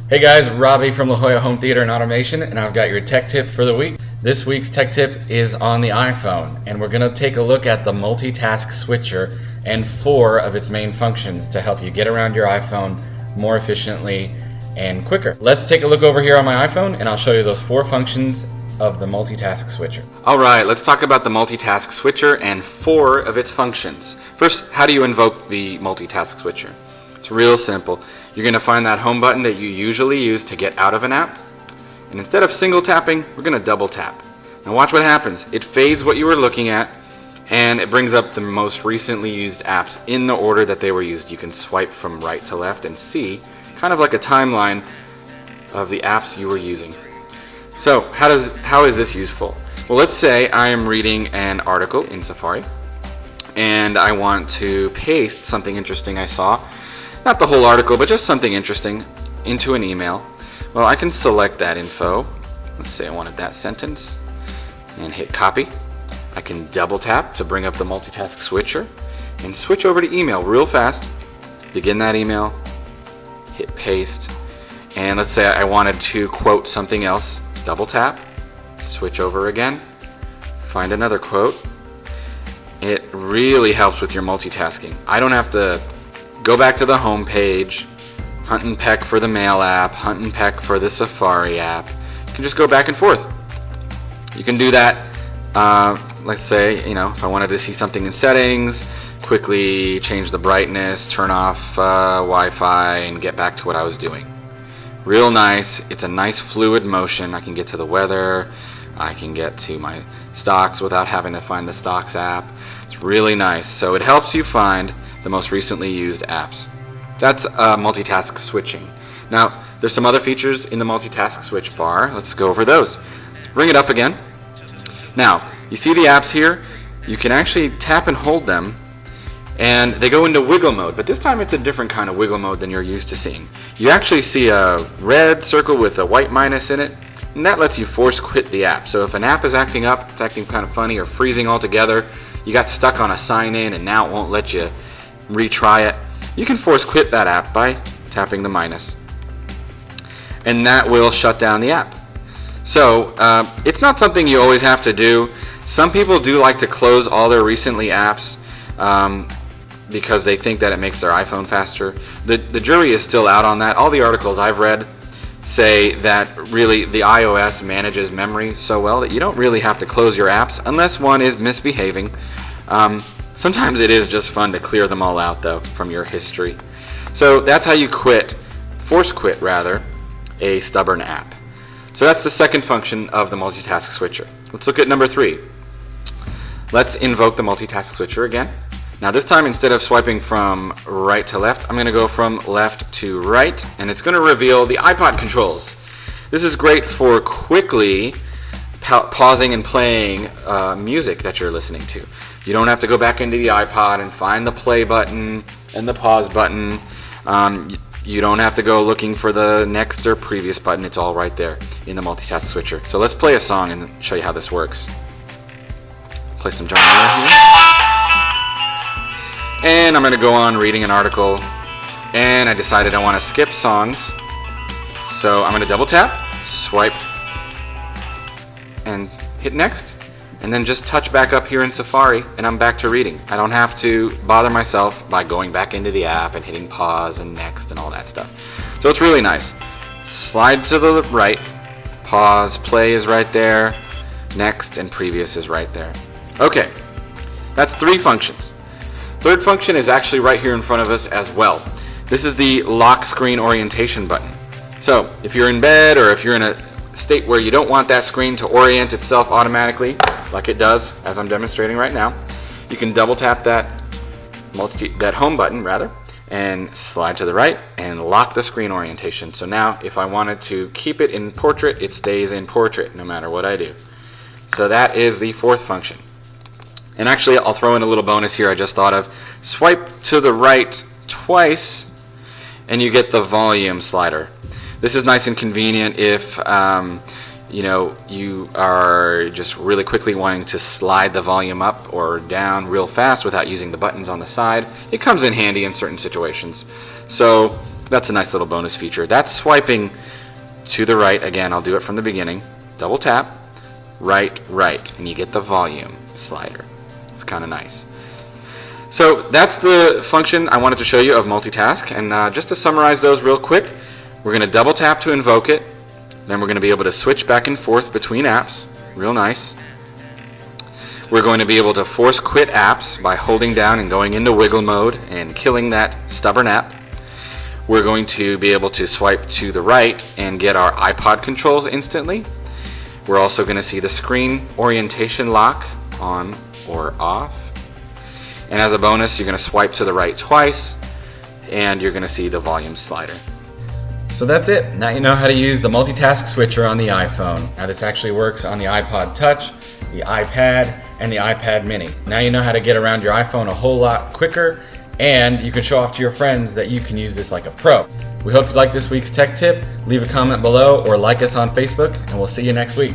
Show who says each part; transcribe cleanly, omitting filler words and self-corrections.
Speaker 1: Hey guys, Robbie from La Jolla Home Theater and Automation, and I've got your tech tip for the week. This week's tech tip is on the iPhone, and we're going to take a look at the Multitask switcher and 4 of its main functions to help you get around your iPhone more efficiently and quicker. Let's take a look over here on my iPhone, and I'll show you those 4 functions of the Multitask switcher. Alright, let's talk about the Multitask switcher and 4 of its functions. First, how do you invoke the Multitask switcher? It's real simple. You're going to find that home button that you usually use to get out of an app, and instead of single tapping, we're going to double tap. Now watch what happens. It fades what you were looking at, and it brings up the most recently used apps in the order that they were used. You can swipe from right to left and see kind of like a timeline of the apps you were using. So how is this useful? Well, let's say I am reading an article in Safari, and I want to paste something interesting I saw. Not the whole article, but just something interesting into an email. Well, I can select that info. Let's say I wanted that sentence and hit copy. I can double tap to bring up the Multitask switcher and switch over to email real fast. Begin that email, hit paste, and let's say I wanted to quote something else. Double tap, switch over again, find another quote. It really helps with your multitasking. I don't have to go back to the home page, hunt and peck for the Mail app, hunt and peck for the Safari app. You can just go back and forth. You can do that, let's say, if I wanted to see something in settings, quickly change the brightness, turn off Wi-Fi, and get back to what I was doing. Real nice. It's a nice fluid motion. I can get to the weather. I can get to my stocks without having to find the stocks app. It's really nice. So it helps you find the most recently used apps. That's multitask switching. Now, there's some other features in the multitask switch bar. Let's go over those. Let's bring it up again. Now, you see the apps here? You can actually tap and hold them, and they go into wiggle mode, but this time it's a different kind of wiggle mode than you're used to seeing. You actually see a red circle with a white minus in it, and that lets you force quit the app. So if an app is acting up, it's acting kind of funny or freezing altogether, you got stuck on a sign in and now it won't let you retry it, you can force quit that app by tapping the minus, and that will shut down the app. So it's not something you always have to do. Some people do like to close all their recently apps because they think that it makes their iPhone faster. The jury is still out on that. All the articles I've read say that really the iOS manages memory so well that you don't really have to close your apps unless one is misbehaving. Sometimes it is just fun to clear them all out though from your history. So that's how you force quit rather, a stubborn app. So that's the second function of the multitask switcher. Let's look at number 3. Let's invoke the multitask switcher again. Now this time, instead of swiping from right to left, I'm going to go from left to right, and it's going to reveal the iPod controls. This is great for quickly pausing and playing music that you're listening to. You don't have to go back into the iPod and find the play button and the pause button. You don't have to go looking for the next or previous button. It's all right there in the multitask switcher. So let's play a song and show you how this works. Play some John Mayer here. And I'm going to go on reading an article, and I decided I want to skip songs. So I'm going to double tap, swipe, and hit next, and then just touch back up here in Safari, and I'm back to reading. I don't have to bother myself by going back into the app and hitting pause and next and all that stuff. So it's really nice. Slide to the right, pause, play is right there, next and previous is right there. Okay, that's 3 functions. Third function is actually right here in front of us as well. This is the lock screen orientation button. So if you're in bed or if you're in a state where you don't want that screen to orient itself automatically, like it does as I'm demonstrating right now, you can double tap that home button rather, and slide to the right and lock the screen orientation. So now if I wanted to keep it in portrait, it stays in portrait no matter what I do. So that is the 4th function. And actually, I'll throw in a little bonus here I just thought of. Swipe to the right twice, and you get the volume slider. This is nice and convenient if you are just really quickly wanting to slide the volume up or down real fast without using the buttons on the side. It comes in handy in certain situations. So That's a nice little bonus feature. That's swiping to the right. Again, I'll do it from the beginning. Double tap, right, and you get the volume slider. It's kind of nice. So that's the function I wanted to show you of multitask. And just to summarize those real quick, we're going to double tap to invoke it. Then we're going to be able to switch back and forth between apps. Real nice. We're going to be able to force quit apps by holding down and going into wiggle mode and killing that stubborn app. We're going to be able to swipe to the right and get our iPod controls instantly. We're also going to see the screen orientation lock on or off. And as a bonus, you're going to swipe to the right twice and you're going to see the volume slider. So that's it. Now you know how to use the multitask switcher on the iPhone. Now this actually works on the iPod Touch, the iPad, and the iPad mini. Now you know how to get around your iPhone a whole lot quicker, and you can show off to your friends that you can use this like a pro. We hope you liked this week's tech tip. Leave a comment below or like us on Facebook, and we'll see you next week.